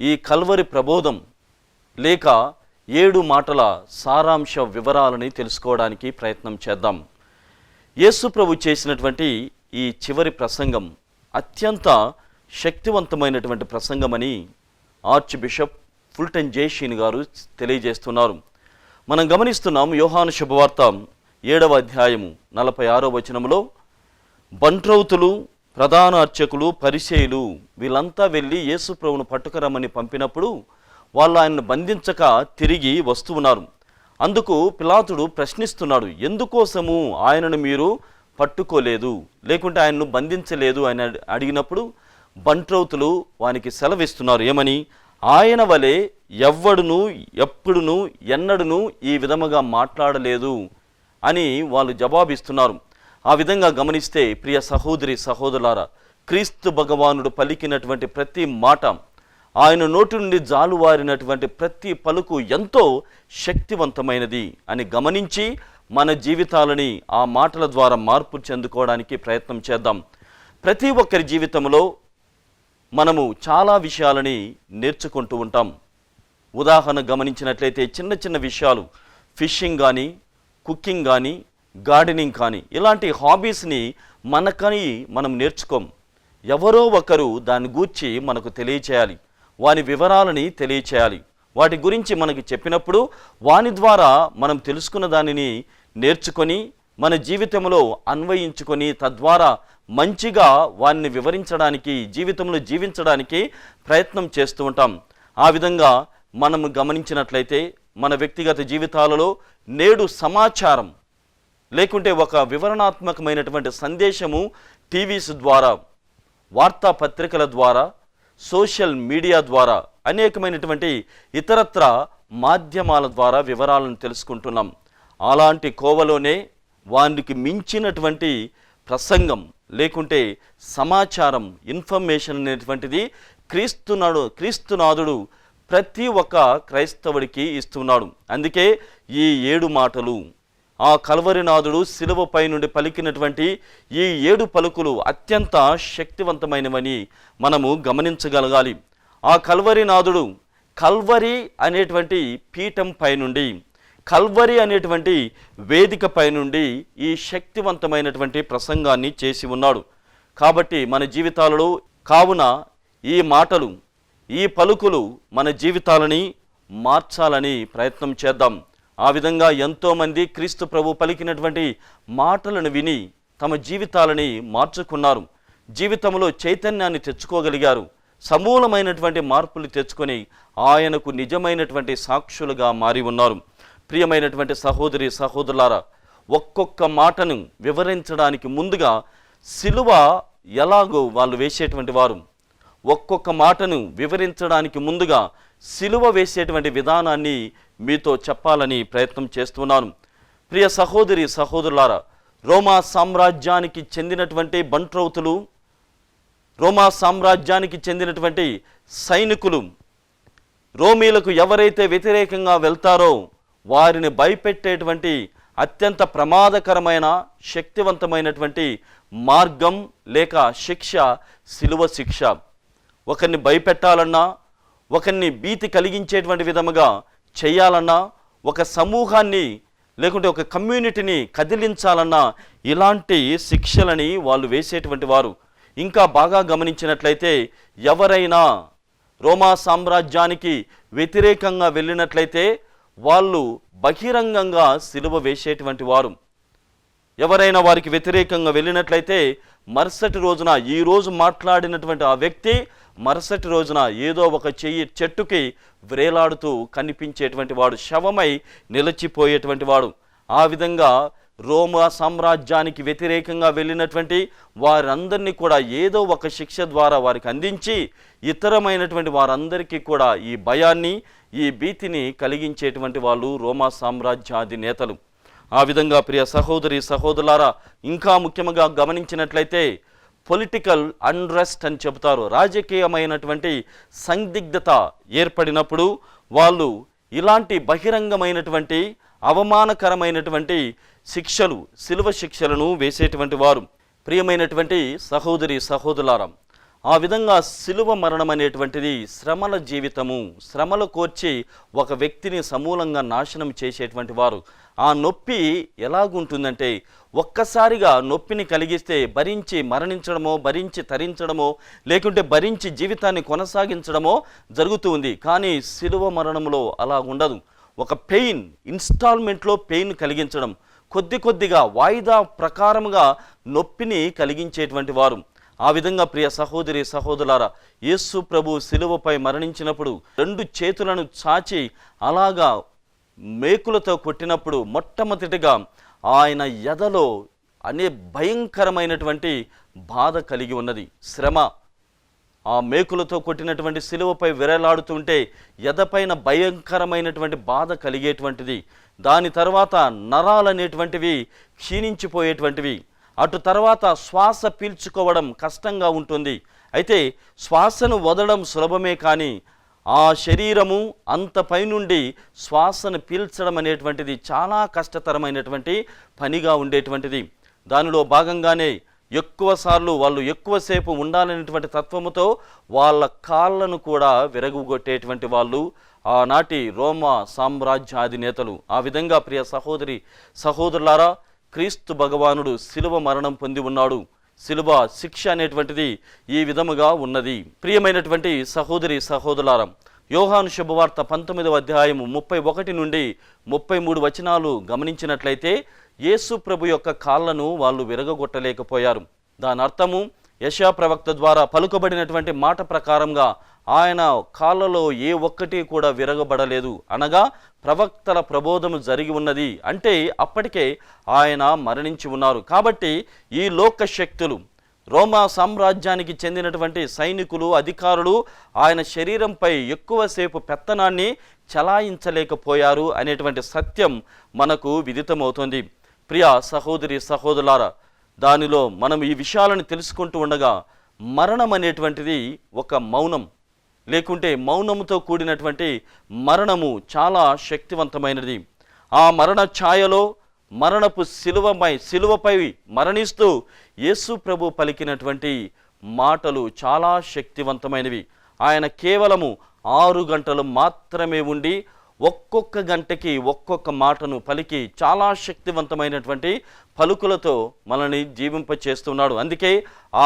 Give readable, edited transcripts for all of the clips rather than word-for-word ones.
ఈ కల్వరి ప్రబోధం లేక 7 మాటల సారాంశ వివరాలని తెలుసుకోవడానికి ప్రయత్నం చేద్దాం. యేసు ప్రభు చేసినటువంటి ఈ చివరి ప్రసంగం అత్యంత శక్తివంతమైనటువంటి ప్రసంగమని ఆర్చ్ బిషప్ ఫుల్టన్ జే షీన్ గారు తెలియజేస్తున్నారు. మనం గమనిస్తున్నాం యోహాను శుభవార్త 7వ అధ్యాయము 46వ వచనంలో బంట్రౌతులు, ప్రధాన అర్చకులు, పరిసయ్యులు వీళ్ళంతా వెళ్ళి యేసు ప్రభువును పట్టుకురమ్మని పంపినప్పుడు వాళ్ళు ఆయన్ను బంధించక తిరిగి వస్తూ ఉన్నారు. అందుకు పిలాతుడు ప్రశ్నిస్తున్నాడు, ఎందుకోసము ఆయనను మీరు పట్టుకోలేదు, లేకుంటే ఆయన్ను బంధించలేదు అని అడిగినప్పుడు బంట్రౌతులు వానికి సెలవిస్తున్నారు. ఏమని? ఆయన వలె ఎవ్వడును ఎప్పుడును ఎన్నడును ఈ విధముగా మాట్లాడలేదు అని వాళ్ళు జవాబిస్తున్నారు. ఆ విధంగా గమనిస్తే ప్రియ సహోదరి సహోదరులారా, క్రీస్తు భగవానుడు పలికినటువంటి ప్రతి మాట, ఆయన నోటి నుండి జాలువారినటువంటి ప్రతి పలుకు ఎంతో శక్తివంతమైనది అని గమనించి మన జీవితాలని ఆ మాటల ద్వారా మార్పు చెందుకోవడానికి ప్రయత్నం చేద్దాం. ప్రతి ఒక్కరి జీవితంలో మనము చాలా విషయాలని నేర్చుకుంటూ ఉంటాం. ఉదాహరణ గమనించినట్లయితే చిన్న చిన్న విషయాలు, ఫిషింగ్ కానీ, కుకింగ్ కానీ, గార్డెనింగ్ కానీ, ఇలాంటి హాబీస్ని మనకని మనం నేర్చుకోం. ఎవరో ఒకరు దాని గూర్చి మనకు తెలియచేయాలి, వాని వివరాలని తెలియచేయాలి. వాటి గురించి మనకి చెప్పినప్పుడు వాని ద్వారా మనం తెలుసుకున్న దానిని నేర్చుకొని మన జీవితంలో అన్వయించుకొని తద్వారా మంచిగా వారిని వివరించడానికి, జీవితంలో జీవించడానికి ప్రయత్నం చేస్తూ ఉంటాం. ఆ విధంగా మనము గమనించినట్లయితే మన వ్యక్తిగత జీవితాలలో నేడు సమాచారం లేకుంటే ఒక వివరణాత్మకమైనటువంటి సందేశము టీవీస్ ద్వారా, వార్తాపత్రికల ద్వారా, సోషల్ మీడియా ద్వారా, అనేకమైనటువంటి ఇతరత్ర మాధ్యమాల ద్వారా వివరాలను తెలుసుకుంటున్నాం. అలాంటి కోవలోనే వానికి మించినటువంటి ప్రసంగం లేకుంటే సమాచారం, ఇన్ఫర్మేషన్ అనేటువంటిది క్రీస్తునాథుడు ప్రతి ఒక్క క్రైస్తవుడికి ఇస్తున్నాడు. అందుకే ఈ 7 మాటలు, ఆ కల్వరినాథుడు శిలువపై నుండి పలికినటువంటి ఈ 7 పలుకులు అత్యంత శక్తివంతమైనవని మనము గమనించగలగాలి. ఆ కల్వరినాథుడు కల్వరి అనేటువంటి పీఠం పై నుండి, కల్వరి అనేటువంటి వేదిక పై నుండి ఈ శక్తివంతమైనటువంటి ప్రసంగాన్ని చేసి ఉన్నాడు. కాబట్టి మన జీవితాలలో కావున ఈ మాటలు, ఈ పలుకులు మన జీవితాలని మార్చాలని ప్రయత్నం చేద్దాం. ఆ విధంగా ఎంతోమంది క్రీస్తు ప్రభు పలికినటువంటి మాటలను విని తమ జీవితాలని మార్చుకున్నారు, జీవితంలో చైతన్యాన్ని తెచ్చుకోగలిగారు, సమూలమైనటువంటి మార్పులు తెచ్చుకొని ఆయనకు నిజమైనటువంటి సాక్షులుగా మారి ఉన్నారు. ప్రియమైనటువంటి సహోదరి సహోదరులారా, ఒక్కొక్క మాటను వివరించడానికి ముందుగా సిలువ ఎలాగో వాళ్ళు వేసేటువంటి వారు, ఒక్కొక్క మాటను వివరించడానికి ముందుగా సిలువ వేసేటువంటి విధానాన్ని మీతో చెప్పాలని ప్రయత్నం చేస్తున్నాను. ప్రియ సహోదరి సహోదరులారా, రోమా సామ్రాజ్యానికి చెందినటువంటి బంట్రౌతులు, రోమా సామ్రాజ్యానికి చెందినటువంటి సైనికులు రోమీలకు ఎవరైతే వ్యతిరేకంగా వెళ్తారో వారిని భయపెట్టేటువంటి అత్యంత ప్రమాదకరమైన శక్తివంతమైనటువంటి మార్గం లేక శిక్ష సిలువ శిక్ష. ఒకరిని భయపెట్టాలన్నా, ఒకరిని భీతి కలిగించేటువంటి విధముగా చేయాలన్నా, ఒక సమూహాన్ని లేకుంటే ఒక కమ్యూనిటీని కదిలించాలన్నా ఇలాంటి శిక్షలని వాళ్ళు వేసేటువంటి వారు. ఇంకా బాగా గమనించినట్లయితే ఎవరైనా రోమా సామ్రాజ్యానికి వ్యతిరేకంగా వెళ్ళినట్లయితే వాళ్ళు బహిరంగంగా సిలువ వేసేటువంటి వారు. ఎవరైనా వారికి వ్యతిరేకంగా వెళ్ళినట్లయితే మరుసటి రోజున, ఈరోజు మాట్లాడినటువంటి ఆ వ్యక్తి మరుసటి రోజున ఏదో ఒక చెట్టుకి వ్రేలాడుతూ కనిపించేటువంటి వాడు, శవమై నిలిచిపోయేటువంటి వాడు. ఆ విధంగా రోమా సామ్రాజ్యానికి వ్యతిరేకంగా వెళ్ళినటువంటి వారందరినీ కూడా ఏదో ఒక శిక్ష ద్వారా వారికి అందించి ఇతరమైనటువంటి వారందరికీ కూడా ఈ భయాన్ని, ఈ భీతిని కలిగించేటువంటి వాళ్ళు రోమా సామ్రాజ్యాధినేతలు. ఆ విధంగా ప్రియ సహోదరి సహోదరులారా, ఇంకా ముఖ్యంగా గమనించినట్లయితే పొలిటికల్ అన్రెస్ట్ అని చెబుతారు. రాజకీయమైనటువంటి సందిగ్ధత ఏర్పడినప్పుడు వాళ్ళు ఇలాంటి బహిరంగమైనటువంటి అవమానకరమైనటువంటి శిక్షలు, శిలువ శిక్షలను వేసేటువంటి వారు. ప్రియమైనటువంటి సహోదరి సహోదరులారా, ఆ విధంగా శిలువ మరణం అనేటువంటిది శ్రమల జీవితము. శ్రమలు కోర్చి ఒక వ్యక్తిని సమూలంగా నాశనం చేసేటువంటి వారు. ఆ నొప్పి ఎలాగుంటుందంటే, ఒక్కసారిగా నొప్పిని కలిగిస్తే భరించి మరణించడమో, భరించి తరించడమో, లేకుంటే భరించి జీవితాన్ని కొనసాగించడమో జరుగుతూ ఉంది. కానీ శిలువ మరణంలో అలా ఉండదు. ఒక పెయిన్, ఇన్స్టాల్మెంట్లో పెయిన్ కలిగించడం, కొద్ది కొద్దిగా వాయిదా ప్రకారముగా నొప్పిని కలిగించేటువంటి వారు. ఆ విధంగా ప్రియ సహోదరి సహోదరులారా, యేసు ప్రభు శిలువపై మరణించినప్పుడు 2 చేతులను చాచి అలాగా మేకులతో కొట్టినప్పుడు మొట్టమొదటిగా ఆయన ఎదలో భయంకరమైనటువంటి బాధ కలిగి ఉన్నది, శ్రమ. ఆ మేకులతో కొట్టినటువంటి శిలువపై విరలాడుతుంటే ఎదపైన భయంకరమైనటువంటి బాధ కలిగేటువంటిది. దాని తర్వాత నరాలనేటువంటివి క్షీణించిపోయేటువంటివి. అటు తర్వాత శ్వాస పీల్చుకోవడం కష్టంగా ఉంటుంది. అయితే శ్వాసను వదలడం సులభమే, కానీ ఆ శరీరము అంత పైనుండి శ్వాసను పీల్చడం అనేటువంటిది చాలా కష్టతరమైనటువంటి పనిగా ఉండేటువంటిది. దానిలో భాగంగానే ఎక్కువసార్లు వాళ్ళు ఎక్కువసేపు ఉండాలనేటువంటి తత్వముతో వాళ్ళ కాళ్ళను కూడా విరగొట్టేటువంటి వాళ్ళు ఆనాటి రోమా సామ్రాజ్యాధినేతలు. ఆ విధంగా ప్రియ సహోదరి సహోదరులారా, క్రీస్తు భగవానుడు శిలువ మరణం పొంది ఉన్నాడు. శిలువ శిక్ష అనేటువంటిది ఈ విధముగా ఉన్నది. ప్రియమైనటువంటి సహోదరి సహోదరులారా, యోహాను శుభవార్త 19వ అధ్యాయము 31 నుండి 33 వచనాలు గమనించినట్లయితే, యేసు ప్రభు యొక్క కాళ్ళను వాళ్ళు విరగొట్టలేకపోయారు. దాని అర్థము, యెషయా ప్రవక్త ద్వారా పలుకబడినటువంటి మాట ప్రకారంగా ఆయన కాళ్ళలో ఏ ఒక్కటి కూడా విరగబడలేదు. అనగా ప్రవక్తల ప్రబోధము జరిగి ఉన్నది. అంటే అప్పటికే ఆయన మరణించి ఉన్నారు. కాబట్టి ఈ లోక శక్తులు, రోమా సామ్రాజ్యానికి చెందినటువంటి సైనికులు, అధికారులు ఆయన శరీరంపై ఎక్కువసేపు పెత్తనాన్ని చలాయించలేకపోయారు అనేటువంటి సత్యం మనకు విదితమవుతుంది. ప్రియ సహోదరి సహోదరులారా, దానిలో మనం ఈ విషయాలను తెలుసుకుంటూ ఉండగా, మరణం అనేటువంటిది ఒక మౌనం, లేకుంటే మౌనముతో కూడినటువంటి మరణము చాలా శక్తివంతమైనది. ఆ మరణ ఛాయలో మరణపు శిలువపై మరణిస్తూ యేసు ప్రభు పలికినటువంటి మాటలు చాలా శక్తివంతమైనవి. ఆయన కేవలము 6 గంటలు మాత్రమే ఉండి ఒక్కొక్క గంటకి ఒక్కొక్క మాటను పలికి చాలా శక్తివంతమైనటువంటి పలుకులతో మనల్ని జీవింపచేస్తున్నాడు. అందుకే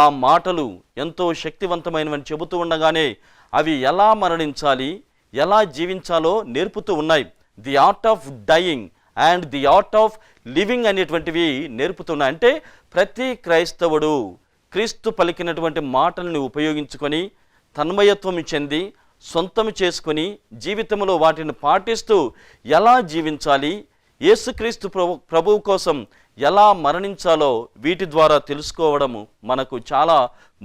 ఆ మాటలు ఎంతో శక్తివంతమైనవని చెబుతూ ఉండగానే అవి ఎలా మరణించాలి, ఎలా జీవించాలో నేర్పుతూ ఉన్నాయి. The art of dying and the art of living అనేటువంటివి నేర్పుతున్నాయి. అంటే ప్రతి క్రైస్తవుడు క్రీస్తు పలికినటువంటి మాటలను ఉపయోగించుకొని తన్మయత్వం చెంది సొంతము చేసుకొని జీవితంలో వాటిని పాటిస్తూ ఎలా జీవించాలి, యేసుక్రీస్తు ప్రభువు కోసం ఎలా మరణించాలో వీటి ద్వారా తెలుసుకోవడము మనకు చాలా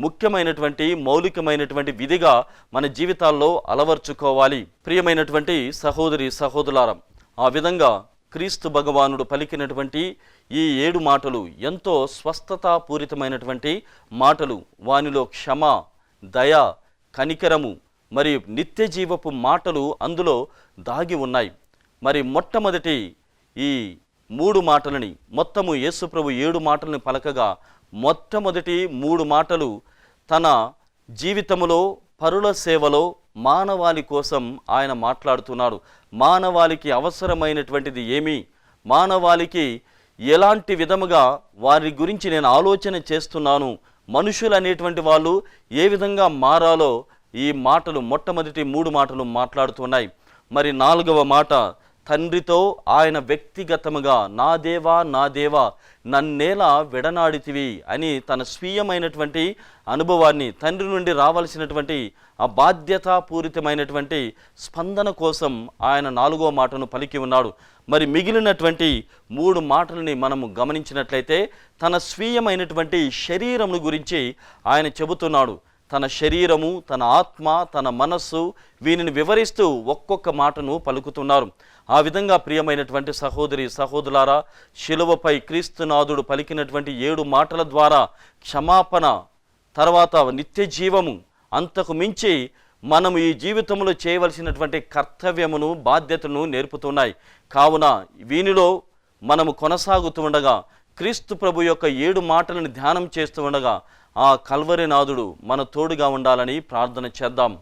ముఖ్యమైనటువంటి మౌలికమైనటువంటి విధిగా మన జీవితాల్లో అలవర్చుకోవాలి. ప్రియమైనటువంటి సహోదరి సహోదరులారా, ఆ విధంగా క్రీస్తు భగవానుడు పలికినటువంటి ఈ 7 మాటలు ఎంతో స్వస్థతాపూరితమైనటువంటి మాటలు. వానిలో క్షమ, దయ, కనికరము మరియు నిత్య జీవపు మాటలు అందులో దాగి ఉన్నాయి. మరి మొట్టమొదటి ఈ 3 మాటలని, మొత్తము యేసుప్రభు 7 మాటలను పలకగా మొట్టమొదటి 3 మాటలు తన జీవితములో పరుల సేవలో మానవాళి కోసం ఆయన మాట్లాడుతున్నాడు. మానవాళికి అవసరమైనటువంటిది ఏమి, మానవాళికి ఎలాంటి విధముగా వారి గురించి నేను ఆలోచన చేస్తున్నాను, మనుషులు అనేటువంటి వాళ్ళు ఏ విధంగా మారాలో ఈ మాటలు మొట్టమొదటి 3 మాటలు మాట్లాడుతున్నాయి. మరి 4వ మాట, తండ్రితో ఆయన వ్యక్తిగతముగా నా దేవా నా దేవా నన్నేలా విడనాడితివి అని తన స్వీయమైనటువంటి అనుభవాన్ని, తండ్రి నుండి రావాల్సినటువంటి ఆ బాధ్యతాపూరితమైనటువంటి స్పందన కోసం ఆయన 4వ మాటను పలికి ఉన్నాడు. మరి మిగిలినటువంటి 3 మాటలని మనము గమనించినట్లయితే తన స్వీయమైనటువంటి శరీరము గురించి ఆయన చెబుతున్నాడు. తన శరీరము, తన ఆత్మ, తన మనస్సు, వీనిని వివరిస్తూ ఒక్కొక్క మాటను పలుకుతున్నారు. ఆ విధంగా ప్రియమైనటువంటి సహోదరి సహోదరులారా, శిలువపై క్రీస్తునాథుడు పలికినటువంటి 7 మాటల ద్వారా క్షమాపణ, తర్వాత నిత్య జీవము, అంతకు మించి మనము ఈ జీవితంలో చేయవలసినటువంటి కర్తవ్యమును, బాధ్యతను నేర్పుతున్నాయి. కావున వీనిలో మనము కొనసాగుతూ ఉండగా క్రీస్తు ప్రభు యొక్క 7 మాటలను ధ్యానం చేస్తూ ఉండగా ఆ కల్వరి నాథుడు మన తోడుగా ఉండాలని ప్రార్థన చేద్దాం.